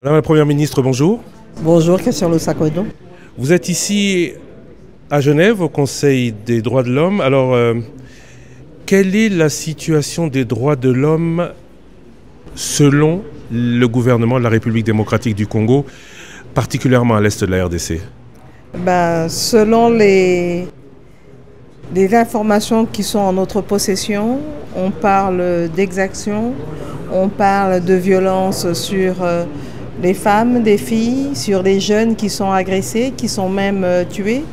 Madame la Première ministre, bonjour. Bonjour, Christian Losakodo. Vous êtes ici à Genève, au Conseil des droits de l'homme. Alors, quelle est la situation des droits de l'homme selon le gouvernement de la République démocratique du Congo, particulièrement à l'est de la RDC? Selon les informations qui sont en notre possession, on parle d'exactions, on parle de violences sur les femmes, des filles, sur les jeunes qui sont agressés, qui sont même tués.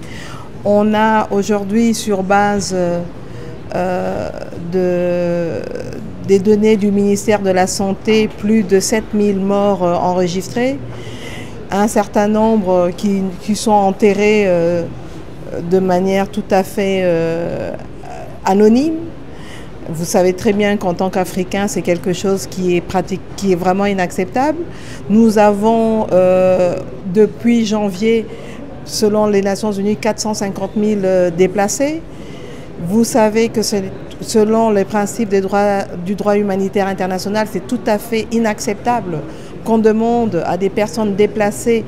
On a aujourd'hui, sur base des données du ministère de la Santé, plus de 7000 morts enregistrés, un certain nombre qui sont enterrés de manière tout à fait anonyme. Vous savez très bien qu'en tant qu'Africains, c'est quelque chose qui est vraiment inacceptable. Nous avons, depuis janvier, selon les Nations Unies, 450 000 déplacés. Vous savez que selon les principes du droit humanitaire international, c'est tout à fait inacceptable qu'on demande à des personnes déplacées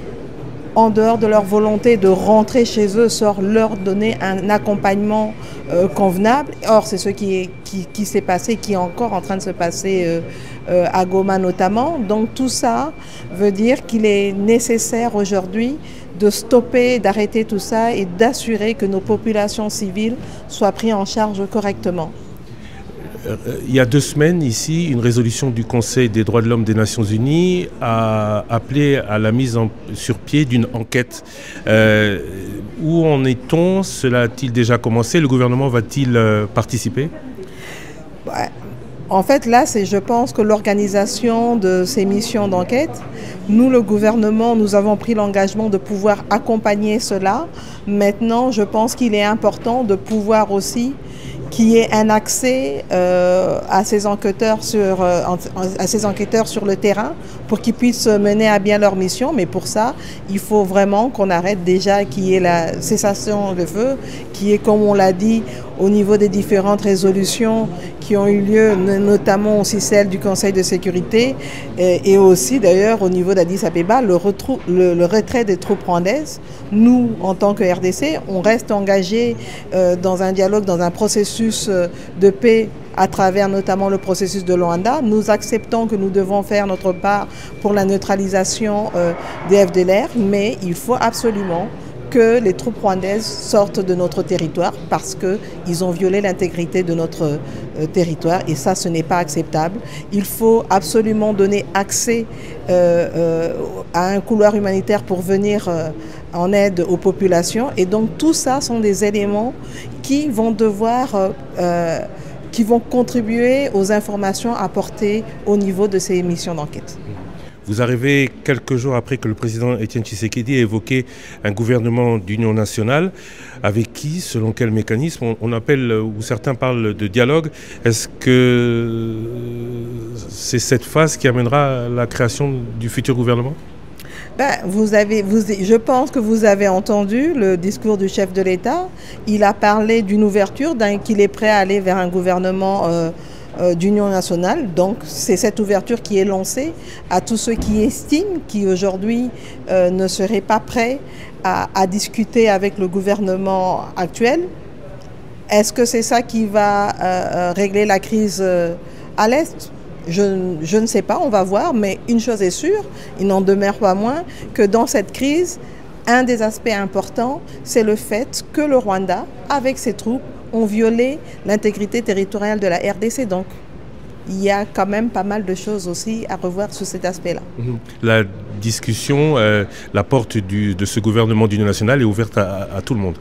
en dehors de leur volonté de rentrer chez eux, sans leur donner un accompagnement convenable. Or, c'est ce qui s'est passé, qui est encore en train de se passer à Goma notamment. Donc tout ça veut dire qu'il est nécessaire aujourd'hui de stopper, d'arrêter tout ça et d'assurer que nos populations civiles soient prises en charge correctement. Il y a 2 semaines, ici, une résolution du Conseil des droits de l'homme des Nations Unies a appelé à la mise sur pied d'une enquête. Où en est-on? Cela a-t-il déjà commencé? Le gouvernement va-t-il participer? En fait, là, je pense que l'organisation de ces missions d'enquête, nous, le gouvernement, nous avons pris l'engagement de pouvoir accompagner cela. Maintenant, je pense qu'il est important de pouvoir aussi qu'il y ait un accès à ces enquêteurs sur le terrain pour qu'ils puissent mener à bien leur mission. Mais pour ça, il faut vraiment qu'on arrête déjà, qu'il y ait la cessation de feu, qui est, comme on l'a dit, au niveau des différentes résolutions qui ont eu lieu, notamment aussi celle du Conseil de sécurité et aussi d'ailleurs au niveau d'Addis Abeba, le retrait des troupes rwandaises. Nous, en tant que RDC, on reste engagés dans un dialogue, dans un processus de paix à travers notamment le processus de Luanda. Nous acceptons que nous devons faire notre part pour la neutralisation des FDLR, mais il faut absolument que les troupes rwandaises sortent de notre territoire parce qu'ils ont violé l'intégrité de notre territoire et ça, ce n'est pas acceptable. Il faut absolument donner accès à un couloir humanitaire pour venir en aide aux populations et donc tout ça sont des éléments qui vont qui vont contribuer aux informations apportées au niveau de ces missions d'enquête. Vous arrivez quelques jours après que le président Étienne Tshisekedi ait évoqué un gouvernement d'union nationale. Avec qui, selon quel mécanisme? On appelle, ou certains parlent de dialogue. Est-ce que c'est cette phase qui amènera à la création du futur gouvernement? Je pense que vous avez entendu le discours du chef de l'État. Il a parlé d'une ouverture, qu'il est prêt à aller vers un gouvernement d'union nationale. Donc c'est cette ouverture qui est lancée à tous ceux qui estiment qu'aujourd'hui ne seraient pas prêts à discuter avec le gouvernement actuel. Est-ce que c'est ça qui va régler la crise à l'Est? Je ne sais pas, on va voir, mais une chose est sûre, il n'en demeure pas moins que dans cette crise, un des aspects importants, c'est le fait que le Rwanda, avec ses troupes, ont violé l'intégrité territoriale de la RDC. Donc, il y a quand même pas mal de choses aussi à revoir sur cet aspect-là. La discussion, la porte de ce gouvernement d'union nationale est ouverte à tout le monde.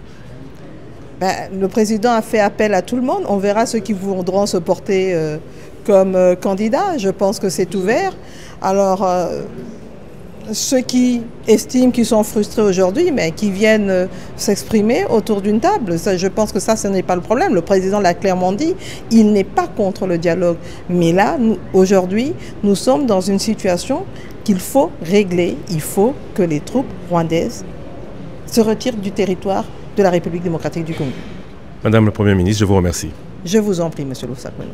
Le président a fait appel à tout le monde. On verra ceux qui voudront se porter comme candidats. Je pense que c'est ouvert. Alors, ceux qui estiment qu'ils sont frustrés aujourd'hui, mais qui viennent s'exprimer autour d'une table. Ça, je pense que ça, ce n'est pas le problème. Le président l'a clairement dit, il n'est pas contre le dialogue. Mais là, aujourd'hui, nous sommes dans une situation qu'il faut régler. Il faut que les troupes rwandaises se retirent du territoire de la République démocratique du Congo. Madame la Première ministre, je vous remercie. Je vous en prie, Monsieur Losakono.